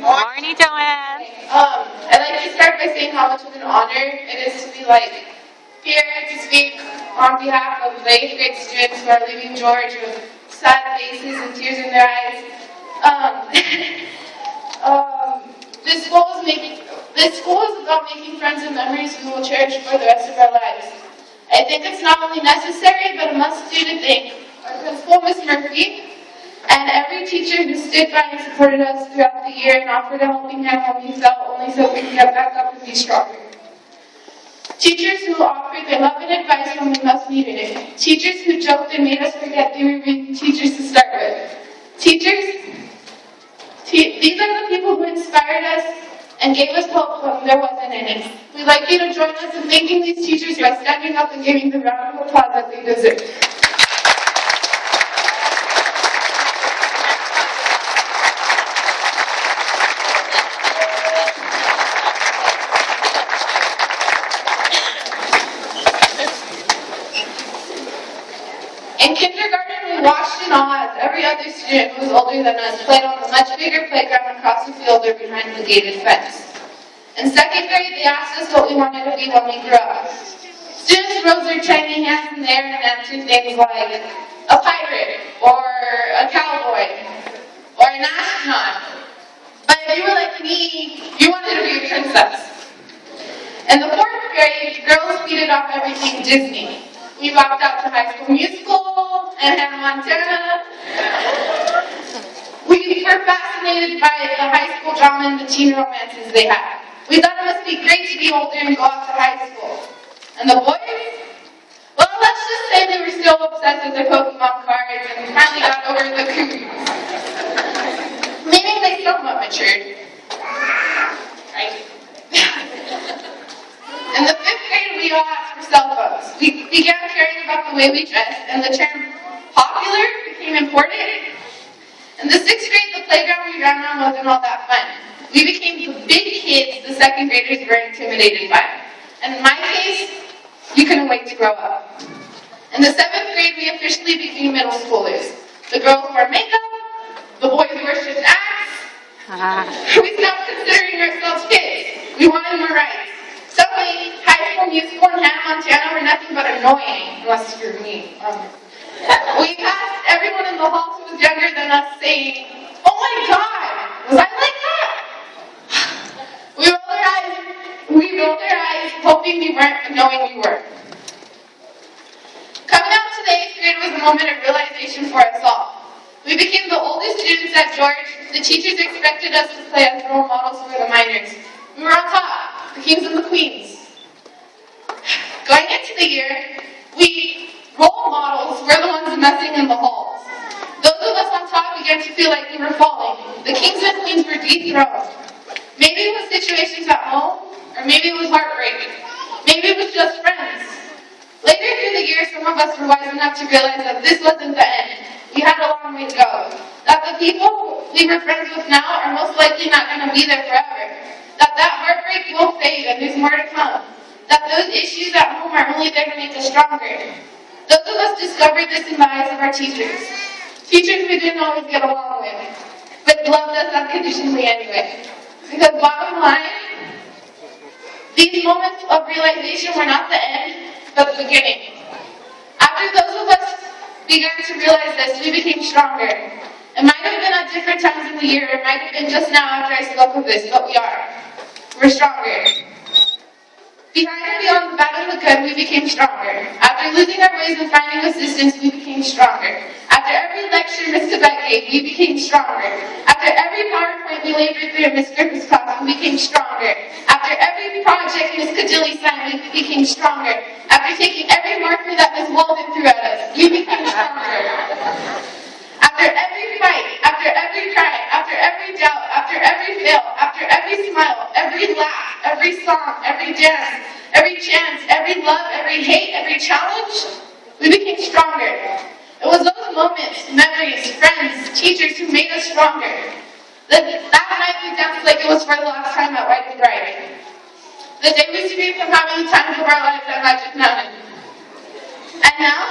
Morning, Joanne. I'd like to start by saying how much of an honor it is to be here to speak on behalf of the 8th grade students who are leaving George with sad faces and tears in their eyes. This school is about making friends and memories we will cherish for the rest of our lives. I think it's not only necessary but a must-do to thank our principal, Miss Murphy, and every teacher who stood by and supported us throughout the year and offered a helping hand when we fell, only so we can get back up and be stronger. Teachers who offered their love and advice when we most needed it. Teachers who joked and made us forget they were being teachers to start with. These are the people who inspired us and gave us hope when there wasn't any. We'd like you to join us in thanking these teachers by standing up and giving the round of applause that they deserve. In kindergarten, we watched in awe as every other student who was older than us played on a much bigger playground across the field or behind the gated fence. In 2nd grade, they asked us what we wanted to be when we grew up. Students rose their tiny hands in the air and answered things like a pirate, or a cowboy, or an astronaut. But if you were like me, you wanted to be a princess. In the 4th grade, girls feeded off everything Disney. We walked out to High School Musical and Hannah Montana. We were fascinated by the high school drama and the teen romances they had. We thought it must be great to be older and go off to high school. And the boys? Well, let's just say they were still obsessed with their Pokemon cards and finally got over the coos. Meaning they somewhat matured. Right? In the 5th grade, we all asked for cell phones. We began caring about the way we dressed, and the term popular became important. In the 6th grade, the playground we ran on wasn't all that fun. We became the big kids the 2nd graders were intimidated by. And in my case, you couldn't wait to grow up. In the 7th grade, we officially became middle schoolers. The girls wore makeup, the boys worshipped axe. We stopped considering ourselves kids. We wanted more rights. Suddenly, High School Musical and Hannah Montana were nothing but annoying, unless you're me. We passed everyone in the hall who was younger than us saying, "Oh my God, was I like that?" We rolled our eyes, hoping we weren't, knowing we were. Coming out to the 8th grade was a moment of realization for us all. We became the oldest students at George. The teachers expected us to play as role models for the minors. We were on top, the kings and the queens. Going into the year, role models were the ones messing in the halls. Those of us on top began to feel like we were falling. The kings and queens were dethroned. Maybe it was situations at home, or maybe it was heartbreaking. Maybe it was just friends. Later through the year, some of us were wise enough to realize that this wasn't the end. We had a long way to go. That the people we were friends with now are most likely not going to be there forever. That heartbreak will fade and there's more to come. That those issues at home are only there to make us stronger. Those of us discovered this in the eyes of our teachers. Teachers we didn't always get along with, but loved us unconditionally anyway. Because bottom line, these moments of realization were not the end, but the beginning. After those of us began to realize this, we became stronger. It might have been at different times in the year, it might have been just now after I spoke of this, but we are. We're stronger. Behind and beyond the bad and the good, we became stronger. After losing our ways and finding assistance, we became stronger. After every lecture Miss Tibet gave, we became stronger. After every PowerPoint we labored through in Miss Griffith's class, we became stronger. After every project Miss Cadilli signed, we became stronger. After taking every marker that Miss Walden threw at us, we became stronger. After every fight, after every cry, after every doubt, after every fail, after every smile, every laugh, every song, every dance, every chance, every love, every hate, every challenge, we became stronger. It was those moments, memories, friends, teachers who made us stronger. That night we danced like it was for the last time at White and Bright. The day we screamed from having the time of our lives at Magic Mountain. And now,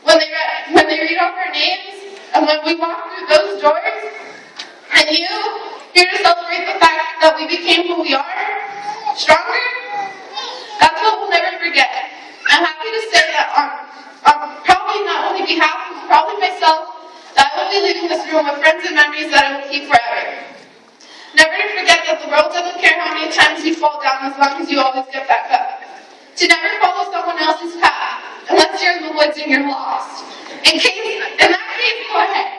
when they read off our names, and when we walk through those doors, I knew Here to celebrate the fact that we became who we are, stronger. That's what we'll never forget. I'm happy to say that on probably not only behalf of probably myself, that I will be leaving this room with friends and memories that I will keep forever. Never to forget that the world doesn't care how many times you fall down as long as you always get back up. To never follow someone else's path unless you're in the woods and you're lost. In that case, go ahead.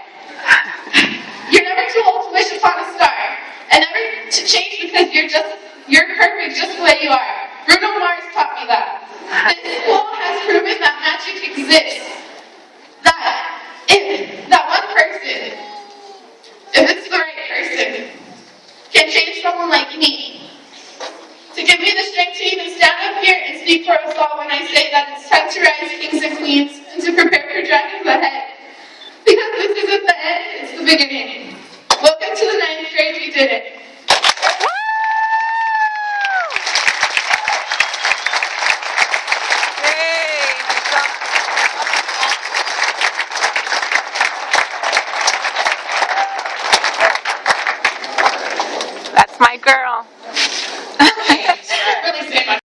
You're never too old to wish upon a star, and never to change because you're perfect just the way you are. Bruno Mars taught me that. This school has proven that magic exists. That one person, if it's the right person, can change someone like me. To give me the strength to even stand up here and speak for us all when I say that it's time to rise, kings and queens, and to prepare for dragons ahead.